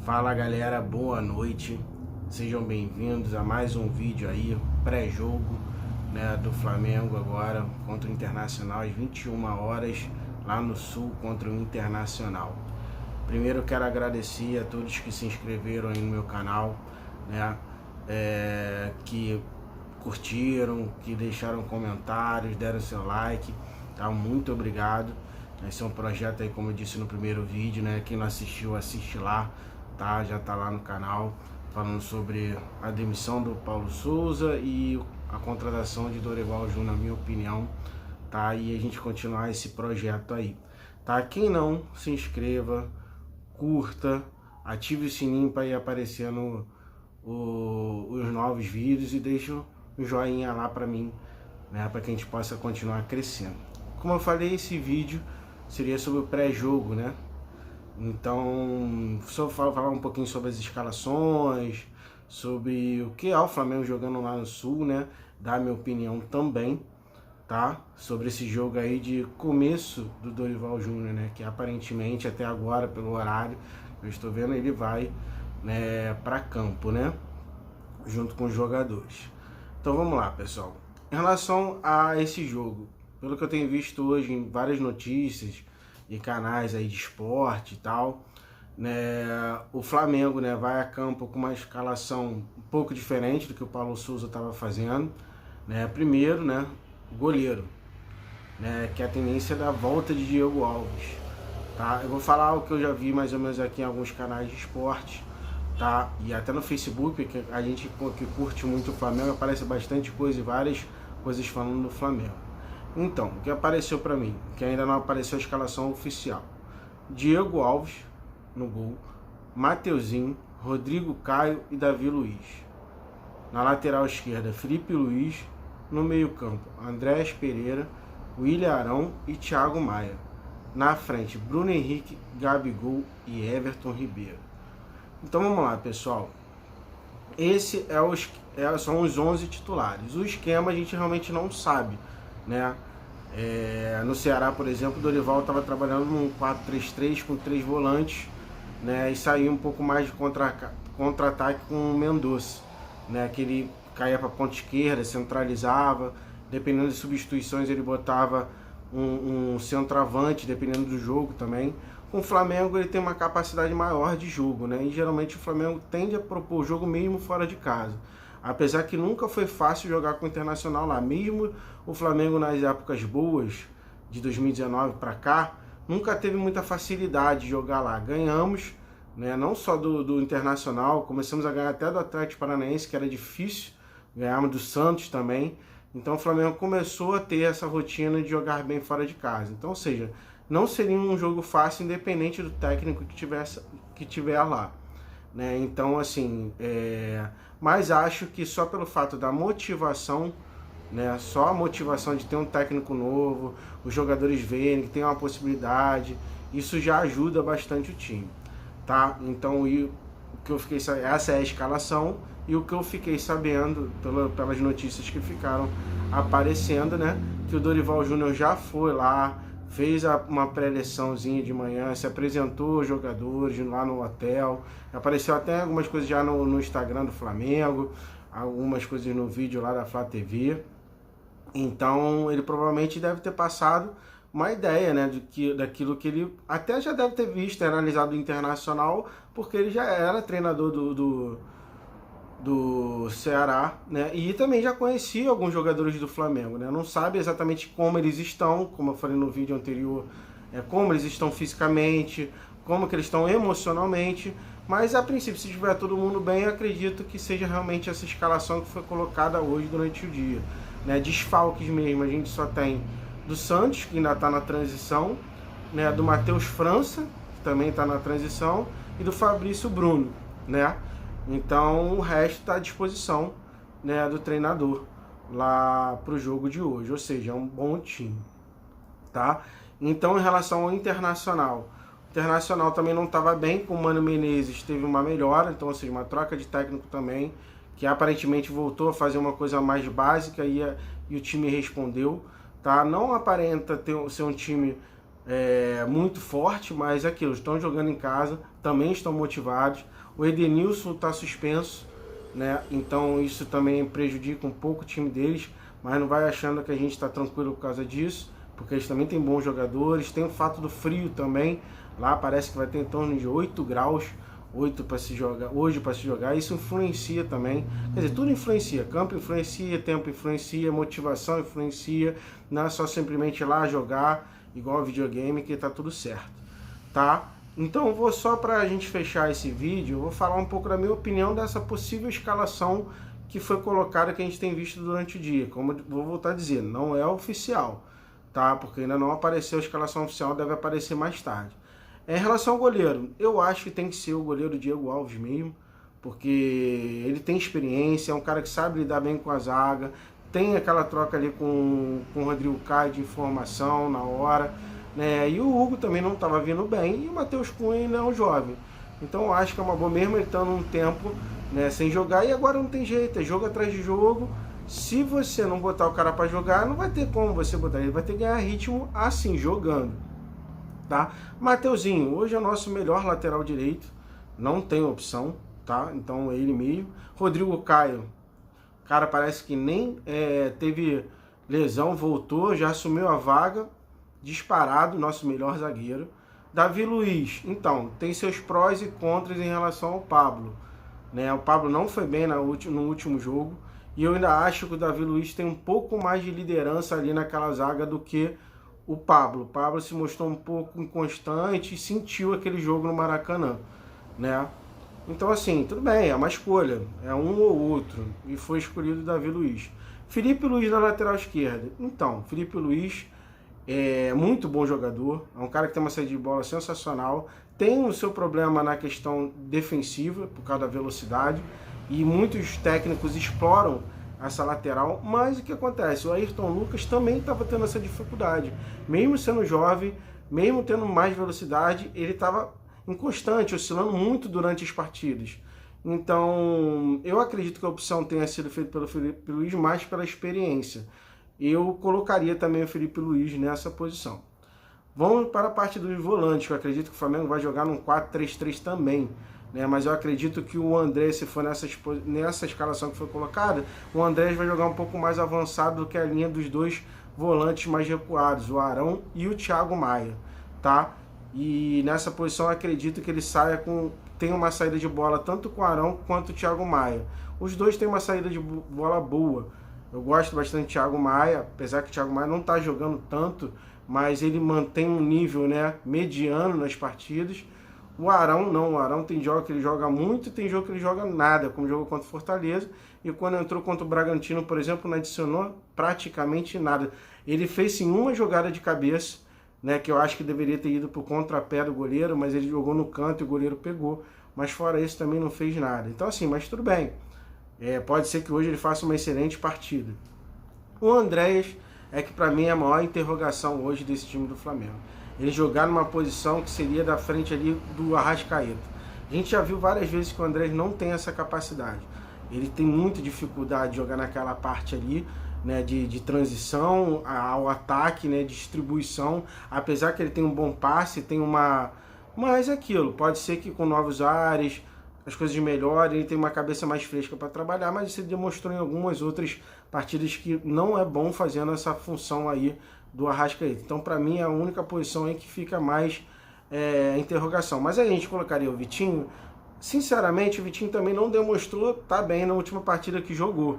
Fala galera, boa noite, sejam bem-vindos a mais um vídeo aí, pré-jogo, né, do Flamengo agora contra o Internacional às 21 horas lá no Sul contra o Internacional. Primeiro eu quero agradecer a todos que se inscreveram aí no meu canal, né, que curtiram, que deixaram comentários, deram seu like, tá? Muito obrigado. Esse é um projeto aí, como eu disse no primeiro vídeo, né? Quem não assistiu, assiste lá, tá? Já tá lá no canal, falando sobre a demissão do Paulo Souza e a contratação de Dorival Júnior, na minha opinião, tá? E a gente continuar esse projeto aí, tá? Quem não, se inscreva, curta, ative o sininho para ir aparecendo os novos vídeos e deixa um joinha lá para mim, né? Para que a gente possa continuar crescendo. Como eu falei, esse vídeo seria sobre o pré-jogo, né? Então, só falar um pouquinho sobre as escalações, sobre o que é o Flamengo jogando lá no Sul, né? Dar minha opinião também, tá? Sobre esse jogo aí de começo do Dorival Júnior, né? Que aparentemente, até agora, pelo horário que eu estou vendo, ele vai, né, para campo, né? Junto com os jogadores. Então vamos lá, pessoal. Em relação a esse jogo, pelo que eu tenho visto hoje em várias notícias e canais aí de esporte e tal, né, o Flamengo, né, vai a campo com uma escalação um pouco diferente do que o Paulo Souza estava fazendo, né? Primeiro, né, goleiro, né, que é a tendência da volta de Diego Alves, tá? Eu vou falar o que eu já vi mais ou menos aqui em alguns canais de esporte, tá? E até no Facebook, que a gente que curte muito o Flamengo, aparece bastante coisa e várias coisas falando do Flamengo. Então, o que apareceu para mim, que ainda não apareceu a escalação oficial: Diego Alves no gol, Mateuzinho, Rodrigo Caio e Davi Luiz. Na lateral esquerda, Felipe Luiz. No meio campo, Andréas Pereira, William Arão e Thiago Maia. Na frente, Bruno Henrique, Gabigol e Everton Ribeiro. Então vamos lá, pessoal. Esse são os 11 titulares. O esquema a gente realmente não sabe, né? No Ceará, por exemplo, o Dorival estava trabalhando num 4-3-3 com 3 volantes, né? E saiu um pouco mais de contra-ataque com o Mendonça, né? Que ele caía para a ponta esquerda, centralizava, dependendo de substituições ele botava um centroavante, dependendo do jogo também. Com o Flamengo ele tem uma capacidade maior de jogo, né? E geralmente o Flamengo tende a propor o jogo mesmo fora de casa. Apesar que nunca foi fácil jogar com o Internacional lá. Mesmo o Flamengo nas épocas boas, de 2019 para cá, nunca teve muita facilidade de jogar lá. Ganhamos, né, não só do Internacional, começamos a ganhar até do Atlético Paranaense, que era difícil. Ganhamos do Santos também. Então o Flamengo começou a ter essa rotina de jogar bem fora de casa. Então, ou seja, não seria um jogo fácil, independente do técnico que tiver lá, né? Então, assim, mas acho que só pelo fato da motivação, né? Só a motivação de ter um técnico novo, os jogadores verem que tem uma possibilidade, isso já ajuda bastante o time, tá? Então, essa é a escalação, e o que eu fiquei sabendo pelas notícias que ficaram aparecendo, né? Que o Dorival Júnior já foi lá, fez uma pré-eleiçãozinha de manhã, se apresentou aos jogadores lá no hotel, apareceu até algumas coisas já no Instagram do Flamengo, algumas coisas no vídeo lá da Flá TV. Então ele provavelmente deve ter passado uma ideia, né, daquilo que ele até já deve ter visto, analisado do Internacional, porque ele já era treinador do Ceará, né? E também já conhecia alguns jogadores do Flamengo, né? Não sabe exatamente como eles estão, como eu falei no vídeo anterior, como eles estão fisicamente, como que eles estão emocionalmente, mas a princípio, se tiver todo mundo bem, eu acredito que seja realmente essa escalação que foi colocada hoje durante o dia, né? Desfalques mesmo, a gente só tem do Santos, que ainda está na transição, né? Do Matheus França, que também está na transição, e do Fabrício Bruno, né? Então o resto está à disposição, né, do treinador lá para o jogo de hoje, ou seja, é um bom time, tá? Então, em relação ao Internacional, o Internacional também não estava bem, com o Mano Menezes teve uma melhora, então, ou seja, uma troca de técnico também, que aparentemente voltou a fazer uma coisa mais básica e o time respondeu, tá? Não aparenta ser um time muito forte, mas é aquilo, estão jogando em casa, também estão motivados. O Edenilson está suspenso, né? Então isso também prejudica um pouco o time deles, mas não vai achando que a gente está tranquilo por causa disso, porque eles também têm bons jogadores. Tem o fato do frio também, lá parece que vai ter em torno de 8 graus, 8 para se jogar, hoje para se jogar. Isso influencia também, quer dizer, tudo influencia, campo influencia, tempo influencia, motivação influencia, não é só simplesmente ir lá jogar igual videogame que tá tudo certo, tá? Então vou só para a gente fechar esse vídeo, eu vou falar um pouco da minha opinião dessa possível escalação que foi colocada, que a gente tem visto durante o dia. Como eu vou voltar a dizer, não é oficial, tá? Porque ainda não apareceu a escalação oficial, deve aparecer mais tarde. Em relação ao goleiro, eu acho que tem que ser o goleiro Diego Alves mesmo, porque ele tem experiência, é um cara que sabe lidar bem com a zaga, tem aquela troca ali com o Rodrigo Caio de informação na hora, né? E o Hugo também não estava vindo bem, e o Matheus Cunha ainda é um jovem. Então eu acho que é uma boa, mesmo ele estando um tempo, né, sem jogar, e agora não tem jeito, é jogo atrás de jogo. Se você não botar o cara para jogar, não vai ter como você botar, ele vai ter que ganhar ritmo assim, jogando. Tá? Mateuzinho, hoje é o nosso melhor lateral direito, não tem opção, tá? Então é ele mesmo. Rodrigo Caio, cara, parece que nem teve lesão, voltou, já assumiu a vaga, disparado, nosso melhor zagueiro. Davi Luiz, então, tem seus prós e contras em relação ao Pablo, né? O Pablo não foi bem no último jogo, e eu ainda acho que o Davi Luiz tem um pouco mais de liderança ali naquela zaga do que o Pablo. O Pablo se mostrou um pouco inconstante e sentiu aquele jogo no Maracanã, né? Então, assim, tudo bem, é uma escolha, é um ou outro, e foi escolhido o Davi Luiz. Felipe Luiz na lateral esquerda. Então, Felipe Luiz é muito bom jogador, é um cara que tem uma saída de bola sensacional, tem o seu problema na questão defensiva, por causa da velocidade, e muitos técnicos exploram essa lateral, mas o que acontece? O Ayrton Lucas também estava tendo essa dificuldade, mesmo sendo jovem, mesmo tendo mais velocidade, ele estava inconstante, oscilando muito durante as partidas. Então, eu acredito que a opção tenha sido feita pelo Felipe Luiz mais pela experiência. Eu colocaria também o Felipe Luiz nessa posição. Vamos para a parte dos volantes, eu acredito que o Flamengo vai jogar num 4-3-3 também, né? Mas eu acredito que o André, se for nessa escalação que foi colocada, o André vai jogar um pouco mais avançado do que a linha dos dois volantes mais recuados, o Arão e o Thiago Maia, tá? E nessa posição eu acredito que ele tem uma saída de bola tanto com o Arão quanto o Thiago Maia. Os dois têm uma saída de bola boa. Eu gosto bastante do Thiago Maia, apesar que o Thiago Maia não está jogando tanto, mas ele mantém um nível, né, mediano nas partidas. O Arão não, o Arão tem jogo que ele joga muito e tem jogo que ele joga nada, como jogou contra o Fortaleza, e quando entrou contra o Bragantino, por exemplo, não adicionou praticamente nada. Ele fez sim uma jogada de cabeça, né, que eu acho que deveria ter ido para o contrapé do goleiro, mas ele jogou no canto e o goleiro pegou, mas fora isso também não fez nada. Então assim, mas tudo bem, pode ser que hoje ele faça uma excelente partida. O Andréas é que para mim é a maior interrogação hoje desse time do Flamengo. Ele jogar numa posição que seria da frente ali do Arrascaeta. A gente já viu várias vezes que o Andréas não tem essa capacidade. Ele tem muita dificuldade de jogar naquela parte ali, né, de transição ao ataque, né, distribuição, apesar que ele tem um bom passe, tem uma... Mas é aquilo, pode ser que com novos ares, as coisas melhorem, ele tem uma cabeça mais fresca para trabalhar, mas isso ele demonstrou em algumas outras partidas que não é bom fazendo essa função aí do Arrascaeta. Então, para mim, é a única posição aí que fica mais interrogação. Mas aí a gente colocaria o Vitinho. Sinceramente, o Vitinho também não demonstrou estar bem na última partida que jogou,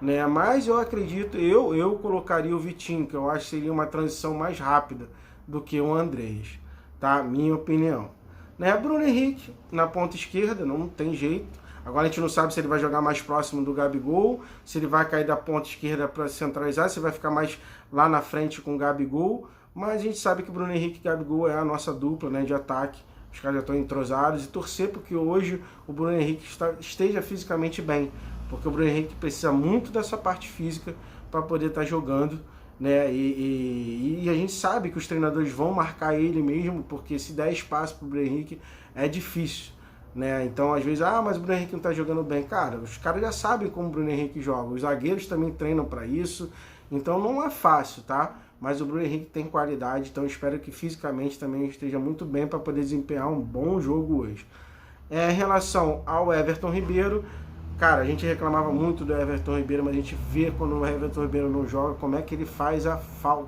né? Mas eu acredito, eu colocaria o Vitinho, que eu acho que seria uma transição mais rápida do que o Andréas, tá? Minha opinião. Né? Bruno Henrique na ponta esquerda, não tem jeito. Agora a gente não sabe se ele vai jogar mais próximo do Gabigol, se ele vai cair da ponta esquerda para centralizar, se vai ficar mais lá na frente com o Gabigol, mas a gente sabe que Bruno Henrique e Gabigol é a nossa dupla, né, de ataque. Os caras já estão entrosados, e torcer porque hoje o Bruno Henrique esteja fisicamente bem, porque o Bruno Henrique precisa muito dessa parte física para poder estar jogando, né? E a gente sabe que os treinadores vão marcar ele mesmo, porque se der espaço para o Bruno Henrique é difícil, né? Então às vezes, mas o Bruno Henrique não está jogando bem. Cara, os caras já sabem como o Bruno Henrique joga, os zagueiros também treinam para isso, então não é fácil, tá? mas o Bruno Henrique tem qualidade, então espero que fisicamente também esteja muito bem para poder desempenhar um bom jogo hoje. Em relação ao Everton Ribeiro, cara, a gente reclamava muito do Everton Ribeiro, mas a gente vê quando o Everton Ribeiro não joga, como é que ele faz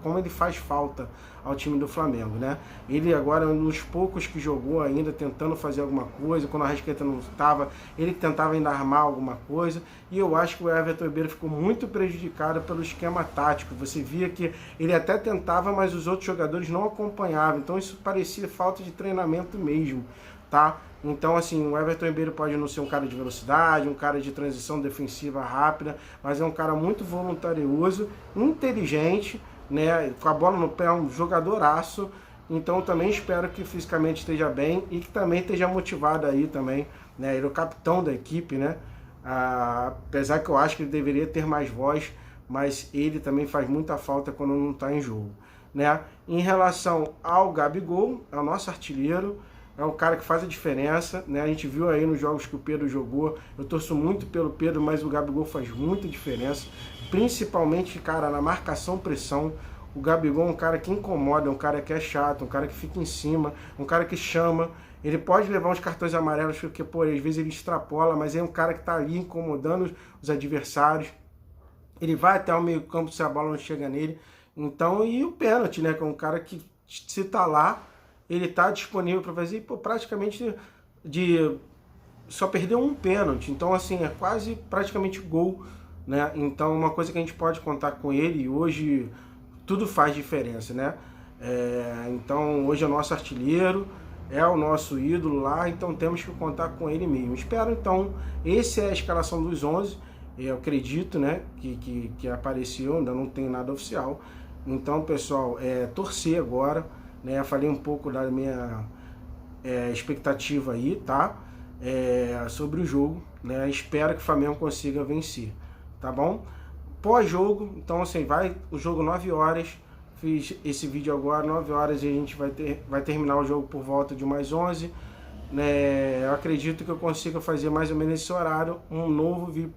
como ele faz falta ao time do Flamengo, né? Ele agora é um dos poucos que jogou ainda, tentando fazer alguma coisa, quando a Arrascaeta não estava, ele tentava ainda armar alguma coisa, e eu acho que o Everton Ribeiro ficou muito prejudicado pelo esquema tático. Você via que ele até tentava, mas os outros jogadores não acompanhavam, então isso parecia falta de treinamento mesmo, tá? Então, assim, o Everton Ribeiro pode não ser um cara de velocidade, um cara de transição defensiva rápida, mas é um cara muito voluntarioso, inteligente, né? Com a bola no pé, é um jogadoraço. Então, também espero que fisicamente esteja bem e que também esteja motivado aí também, né? Ele é o capitão da equipe, né? Apesar que eu acho que ele deveria ter mais voz, mas ele também faz muita falta quando não está em jogo, né? Em relação ao Gabigol, é o nosso artilheiro, é um cara que faz a diferença, né? A gente viu aí nos jogos que o Pedro jogou. Eu torço muito pelo Pedro, mas o Gabigol faz muita diferença. Principalmente, cara, na marcação-pressão. O Gabigol é um cara que incomoda, um cara que é chato, um cara que fica em cima, um cara que chama. Ele pode levar uns cartões amarelos, porque, pô, às vezes ele extrapola, mas é um cara que tá ali incomodando os adversários. Ele vai até o meio-campo se a bola não chega nele. Então, e o pênalti, né? Que é um cara que, se tá lá, ele está disponível para fazer, pô, praticamente só perdeu um pênalti, então assim, é quase praticamente gol, né? Então uma coisa que a gente pode contar com ele, e hoje tudo faz diferença, né? Então hoje é o nosso artilheiro, é o nosso ídolo lá, então temos que contar com ele mesmo. Espero então, essa é a escalação dos 11, eu acredito, né, que apareceu, ainda não tem nada oficial, então pessoal, torcer agora, né? Falei um pouco da minha expectativa aí, tá? Sobre o jogo, né? Espero que o Flamengo consiga vencer, tá bom? Pós-jogo, então assim, vai o jogo 9 horas, fiz esse vídeo agora, 9 horas, e a gente vai terminar o jogo por volta de umas 11, né? Eu acredito que eu consiga fazer mais ou menos esse horário, um novo vídeo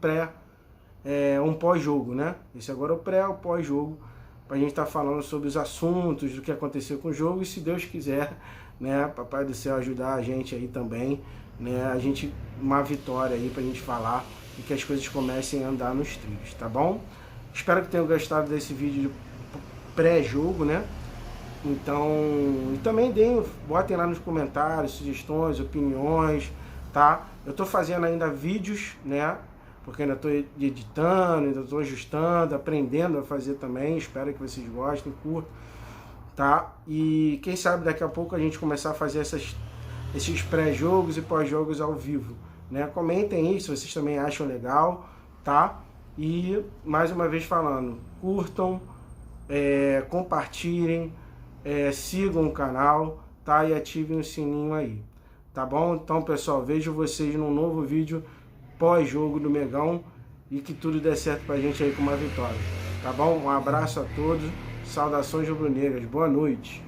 um pós-jogo, né? Esse agora é o pré, o pós-jogo, para a gente estar falando sobre os assuntos, do que aconteceu com o jogo, e se Deus quiser, né, Papai do Céu ajudar a gente aí também, né, uma vitória aí para a gente falar e que as coisas comecem a andar nos trilhos, tá bom? Espero que tenham gostado desse vídeo de pré-jogo, né? Então, e também botem lá nos comentários, sugestões, opiniões, tá? Eu tô fazendo ainda vídeos, né? Porque ainda estou editando, ainda estou ajustando, aprendendo a fazer também. Espero que vocês gostem, curtam, tá? E quem sabe daqui a pouco a gente começar a fazer esses pré-jogos e pós-jogos ao vivo, né? Comentem aí se vocês também acham legal, tá? E mais uma vez falando, curtam, compartilhem, sigam o canal, tá? E ativem o sininho aí, tá bom? Então, pessoal, vejo vocês num novo vídeo pós-jogo do Mengão e que tudo dê certo pra gente aí com uma vitória, tá bom? Um abraço a todos, saudações rubro-negras, boa noite.